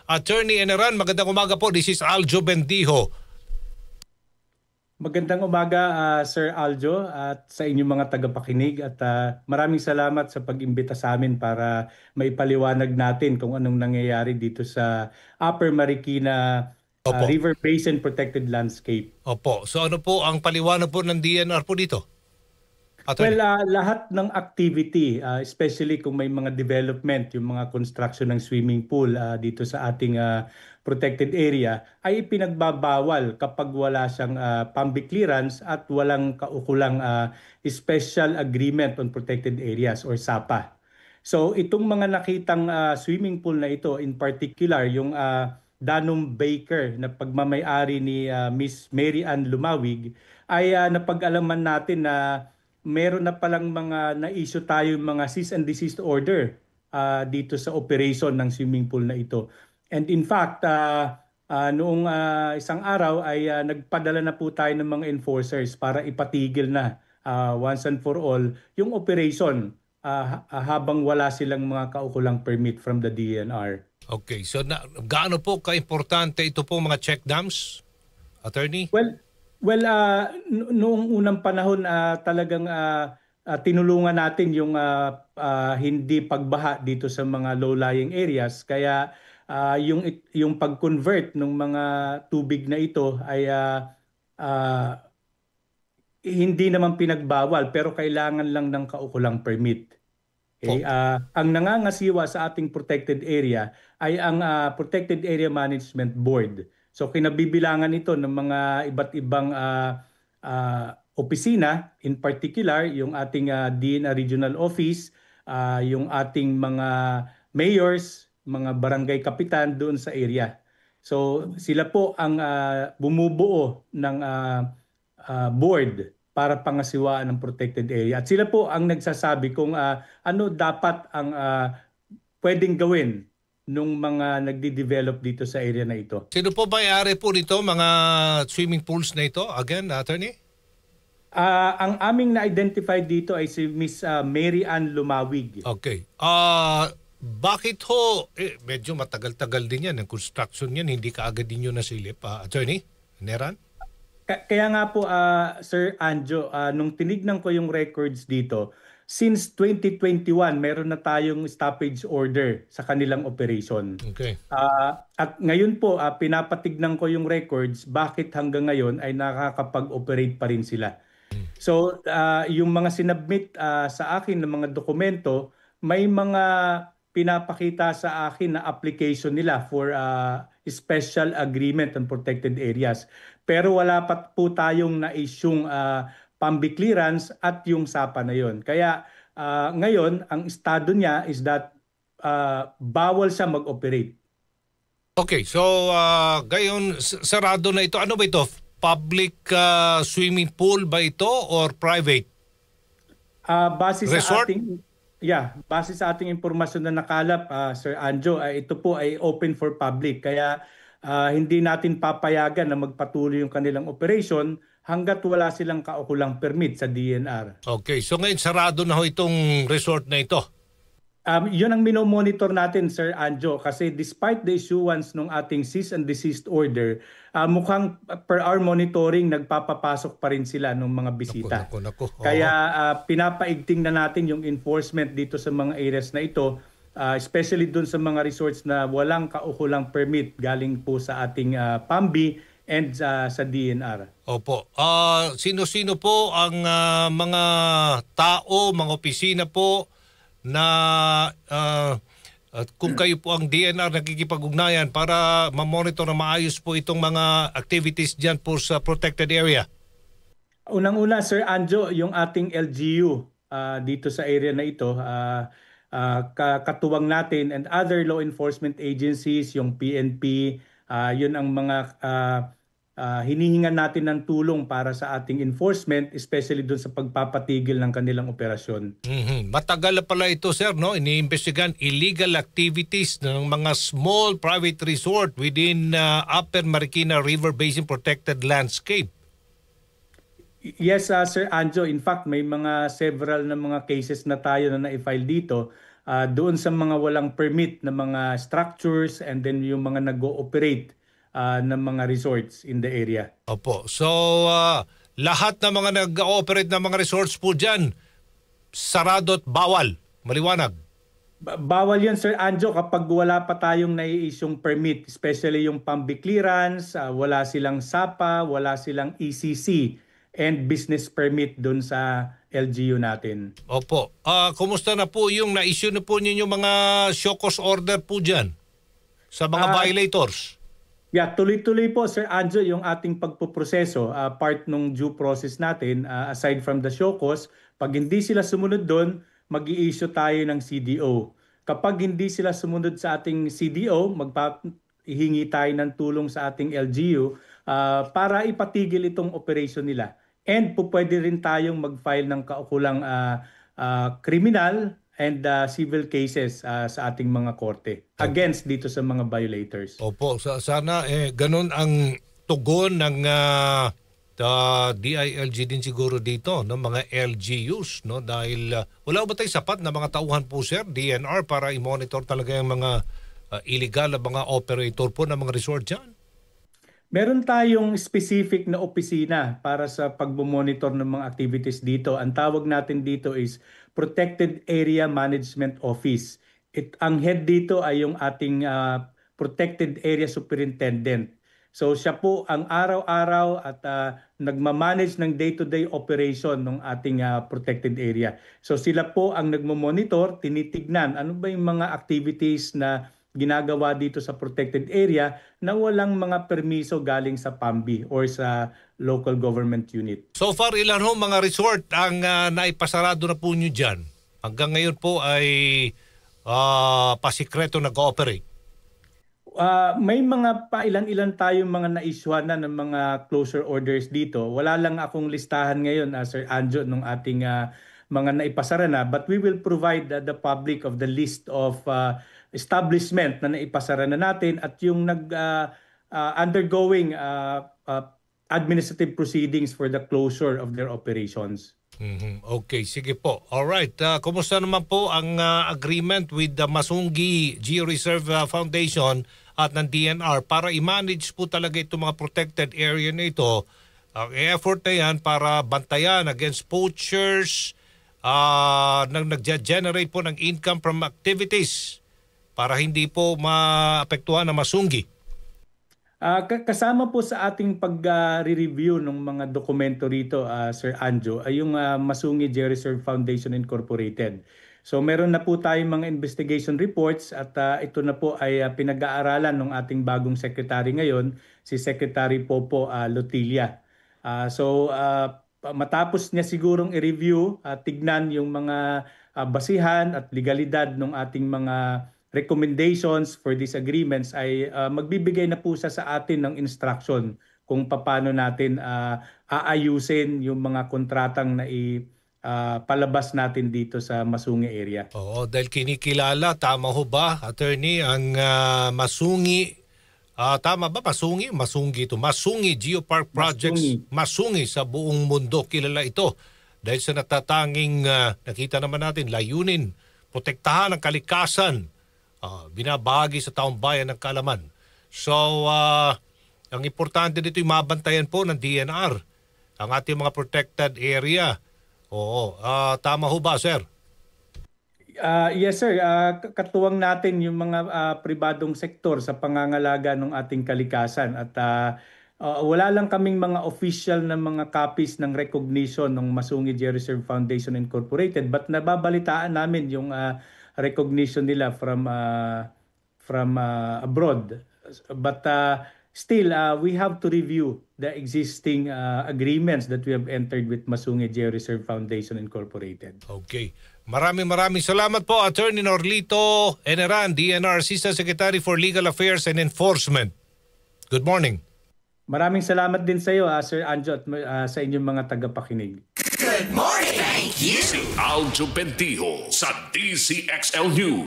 Attorney Eneran, magandang umaga po. This is Aljo Bendijo. Magandang umaga, Sir Aljo, at sa inyong mga tagapakinig, at maraming salamat sa pag-imbita sa amin para maipaliwanag natin kung anong nangyayari dito sa Upper Marikina Opo. River Basin Protected Landscape. Opo. So ano po ang paliwanag po ng DNR po dito? Attorney. Well, lahat ng activity, especially kung may mga development, yung mga construction ng swimming pool dito sa ating protected area, ay pinagbabawal kapag wala siyang PAMBI clearance at walang kaukulang Special Agreement on Protected Areas or SAPA. So itong mga nakitang swimming pool na ito, in particular yung Danum Baker na pagmamay-ari ni Miss Mary Ann Lumawig, ay napag-alaman natin na meron na palang mga na-issue tayo mga cease and desist order dito sa operation ng swimming pool na ito. And in fact, noong isang araw ay nagpadala na po tayo ng mga enforcers para ipatigil na once and for all yung operation habang wala silang mga kaukulang permit from the DNR. Okay, so gaano po ka-importante ito po mga check dams, Attorney? Well, noong unang panahon talagang tinulungan natin yung hindi pagbaha dito sa mga low-lying areas. Kaya yung pag-convert ng mga tubig na ito ay hindi naman pinagbawal pero kailangan lang ng kaukulang permit. Okay? Ang nangangasiwa sa ating protected area ay ang Protected Area Management Board. So kinabibilangan ito ng mga iba't ibang opisina, in particular yung ating DNR Regional Office, yung ating mga mayors, mga barangay kapitan doon sa area. So sila po ang bumubuo ng board para pangasiwaan ng protected area. At sila po ang nagsasabi kung ano dapat ang pwedeng gawin nung mga nagdi-develop dito sa area na ito. Sino po may-ari po nito, mga swimming pools na ito? Again, Attorney? Ang aming na-identify dito ay si Miss Mary Ann Lumawig. Okay. Bakit ho, medyo matagal-tagal din yan, ang construction yan, hindi kaagad din yun nasilip. Attorney Neran? Kaya nga po, Sir Anjo, nung tinignan ko yung records dito, since 2021, meron na tayong stoppage order sa kanilang operation. Okay. At ngayon po, pinapatignan ko yung records, bakit hanggang ngayon ay nakakapag-operate pa rin sila. So, yung mga sinubmit sa akin ng mga dokumento, may mga pinapakita sa akin na application nila for special agreement on protected areas. Pero wala pa po tayong na-issueng PAMBI clearance at yung SAPA na yon. Kaya ngayon, ang estado niya is that bawal siya mag-operate. Okay, so gayon sarado na ito. Ano ba ito? Public swimming pool ba ito or private? Base Resort? Base sa ating impormasyon na nakalap, Sir Anjo, ito po ay open for public. Kaya hindi natin papayagan na magpatuloy yung kanilang operation hanggat wala silang kaukulang permit sa DNR. Okay, so ngayon sarado na ho itong resort na ito? Yun ang minomonitor natin, Sir Anjo, kasi despite the issuance ng ating cease and desist order, mukhang per our monitoring nagpapapasok pa rin sila ng mga bisita. Naku. Kaya pinapaigting na natin yung enforcement dito sa mga areas na ito, especially dun sa mga resorts na walang kaukulang permit galing po sa ating PAMBI and sa DNR. Opo. Sino-sino po ang mga tao, mga opisina po na kung kayo po ang DNR nakikipag-ugnayan para ma-monitor na maayos po itong mga activities dyan po sa protected area? Unang-una, Sir Anjo, yung ating LGU dito sa area na ito, katuwang natin and other law enforcement agencies, yung PNP, yun ang mga hinihingan natin ng tulong para sa ating enforcement, especially dun sa pagpapatigil ng kanilang operasyon. Matagal na pala ito, sir, no? Iniimbestigan illegal activities ng mga small private resort within Upper Marikina River Basin Protected Landscape. Yes, Sir Anjo. In fact, may mga several na mga cases na tayo na na-file dito. doon sa mga walang permit na mga structures and then yung mga nag-ooperate ng mga resorts in the area. Opo. So, lahat ng mga nag-ooperate ng mga resorts po dyan, sarado at bawal. Maliwanag. Bawal yun, Sir Anjo, kapag wala pa tayong nai-issuing permit, especially yung PAMBI clearance, wala silang SAPA, wala silang ECC and business permit doon sa LGU natin. Opo. Kumusta na po yung na-issue na po ninyo mga show cause order po dyan sa mga violators? Yeah, tuloy-tuloy po, Sir Anjo, yung ating pagpuproseso. Part ng due process natin, aside from the show cause, pag hindi sila sumunod doon, mag-i-issue tayo ng CDO. Kapag hindi sila sumunod sa ating CDO, hihingi tayo ng tulong sa ating LGU para ipatigil itong operation nila. And pwede rin tayong mag-file ng kaukulang criminal and civil cases sa ating mga korte against dito sa mga violators. Opo, sana ganun ang tugon ng DILG din siguro dito, no, mga LGUs, no, dahil wala ba tayong sapat na mga tauhan po, sir, DNR, para i-monitor talaga yung mga illegal na mga operator po ng mga resort dyan? Meron tayong specific na opisina para sa pagbo-monitor ng mga activities dito. Ang tawag natin dito is Protected Area Management Office. Ang head dito ay yung ating Protected Area Superintendent. So siya po ang araw-araw at nagmamanage ng day-to-day operation ng ating protected area. So sila po ang nagmo-monitor, tinitignan ano ba yung mga activities na ginagawa dito sa protected area na walang mga permiso galing sa PAMBI or sa local government unit. So far, ilan ho mga resort ang naipasarado na po nyo dyan? Hanggang ngayon po ay pasikreto nag-ooperate? May mga pailan-ilan tayong mga na-issuean na ng mga closure orders dito. Wala lang akong listahan ngayon, Sir Anjo, ng ating mga naipasara na. But we will provide the public of the list of establishment na naipasara na natin at yung undergoing administrative proceedings for the closure of their operations. Okay, sige po. Alright, kumusta naman po ang agreement with the Masungi Geo-Reserve Foundation at ng DNR para i-manage po talaga itong mga protected area na ito? Ang effort na yan para bantayan against poachers, nag-generate po ng income from activities para hindi po maapektuhan ng Masungi. Kasama po sa ating pag-review ng mga dokumento rito, Sir Anjo, ay yung Masungi Geo-Reserve Foundation Incorporated. So meron na po tayong mga investigation reports at ito na po ay pinag-aaralan ng ating bagong secretary ngayon, si Secretary Popo Lotilla. Matapos niya sigurong i-review, tignan yung mga basihan at legalidad ng ating mga recommendations for these agreements ay magbibigay na po siya sa atin ng instruction kung paano natin aayusin yung mga kontratang na palabas natin dito sa Masungi area. Oo, dahil kinikilala, tama ho ba, attorney, ang Masungi, tama ba Masungi? Masungi ito. Masungi Geopark Projects. Masungi sa buong mundo. Kilala ito dahil sa natatanging nakita naman natin, layunin, protektahan ang kalikasan, binabahagi sa taong bayan ng kaalaman. So, ang importante dito yung mabantayan po ng DNR, ang ating mga protected area. Oo, tama ho ba, sir? Yes, sir. Katuwang natin yung mga pribadong sektor sa pangangalaga ng ating kalikasan. At wala lang kaming mga official na mga copies ng recognition ng Masungi Geo-Reserve Foundation Incorporated, but nababalitaan namin yung recognition nila from abroad. But still, we have to review the existing agreements that we have entered with Masungi Geo-Reserve Foundation Incorporated. Okay. Maraming salamat po, Attorney Norlito Eneran, DNR Assistant Secretary for Legal Affairs and Enforcement. Good morning. Maraming salamat din sa iyo, Sir Anjo, at sa inyong mga tagapakinig. Good morning! Thank you! Si Aljo Bendijo sa DCXL News.